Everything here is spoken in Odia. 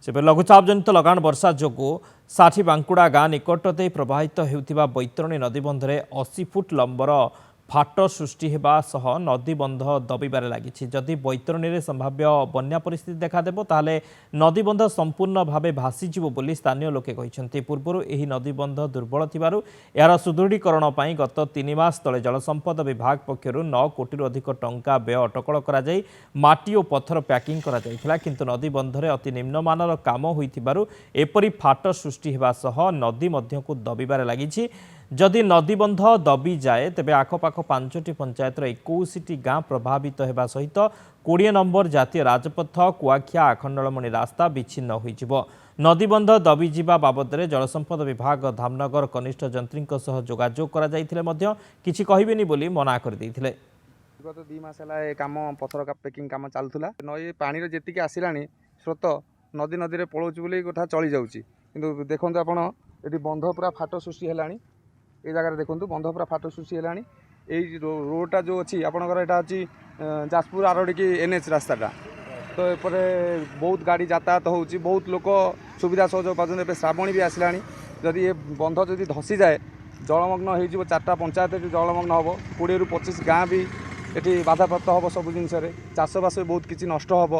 ସେବେ ଲଘୁଚାପ ଜନିତ ଲଗାଣ ବର୍ଷା ଯୋଗୁଁ ଷାଠି ବାଙ୍କୁଡ଼ା ଗାଁ ନିକଟ ଦେଇ ପ୍ରବାହିତ ହେଉଥିବା ବୈତରଣୀ ନଦୀବନ୍ଧରେ 80 ଫୁଟ ଲମ୍ବର ଫାଟ ସୃଷ୍ଟି ହେବା ସହ ନଦୀବନ୍ଧ ଦବିବାରେ ଲାଗିଛି। ଯଦି ବୈତରଣୀରେ ସମ୍ଭାବ୍ୟ ବନ୍ୟା ପରିସ୍ଥିତି ଦେଖାଦେବ ତାହେଲେ ନଦୀବନ୍ଧ ସମ୍ପୂର୍ଣ୍ଣ ଭାବେ ଭାସିଯିବ ବୋଲି ସ୍ଥାନୀୟ ଲୋକେ କହିଛନ୍ତି। ପୂର୍ବରୁ ଏହି ନଦୀବନ୍ଧ ଦୁର୍ବଳ ଥିବାରୁ ଏହାର ସୁଦୃଢ଼ୀକରଣ ପାଇଁ ଗତ 3 ମାସ ତଳେ ଜଳସମ୍ପଦ ବିଭାଗ ପକ୍ଷରୁ 9 କୋଟିରୁ ଅଧିକ ଟଙ୍କା ବ୍ୟୟ ଅଟକଳ କରାଯାଇ ମାଟି ଓ ପଥର ପ୍ୟାକିଂ କରାଯାଇଥିଲା। କିନ୍ତୁ ନଦୀବନ୍ଧରେ ଅତି ନିମ୍ନମାନର କାମ ହୋଇଥିବାରୁ ଏପରି ଫାଟ ସୃଷ୍ଟି ହେବା ସହ ନଦୀ ମଧ୍ୟକୁ ଦବିବାରେ ଲାଗିଛି। ଯଦି ନଦୀବନ୍ଧ ଦବିଯାଏ ତେବେ ଆଖପାଖ 5ଟି ପଞ୍ଚାୟତର 21ଟି ଗାଁ ପ୍ରଭାବିତ ହେବା ସହିତ 20 ନମ୍ବର ଜାତୀୟ ରାଜପଥ କୁଆଖିଆ ଆଖଣ୍ଡଳମଣି ରାସ୍ତା ବିଚ୍ଛିନ୍ନ ହୋଇଯିବ। ନଦୀବନ୍ଧ ଦବିଯିବା ବାବଦରେ ଜଳସମ୍ପଦ ବିଭାଗ ଧାମନଗର କନିଷ୍ଠ ଯନ୍ତ୍ରୀଙ୍କ ସହ ଯୋଗାଯୋଗ କରାଯାଇଥିଲେ ମଧ୍ୟ କିଛି କହିବେନି ବୋଲି ମନା କରିଦେଇଥିଲେ। गत 2 मास है ये कम पथर पेकिंग कम चलूला नई पानी जी आसला स्रोत नदी नदी में पलाऊँ बोली कथा चली जाऊँगी कि देखो आप बंध पूरा फाट सृष्टि है ये जगह देखो बंध पूरा फाट सृष्टि है यही रोडटा जो अच्छी आपंकर यहाँ अच्छी जाजपुर आरडी की NH रास्ताटा तो ये बहुत गाड़ी यातायात हो बहुत लोक सुविधा सहयोग पाते श्रावणी भी आसला जदि ये बंध जदि धसी जाए जलमग्न हो 4टा पंचायत जलमग्न हम 20 ରୁ 25 गाँ भी ये बाधाप्राप्त हम सब जिनस चाषबास बहुत किसी नष्ट हम।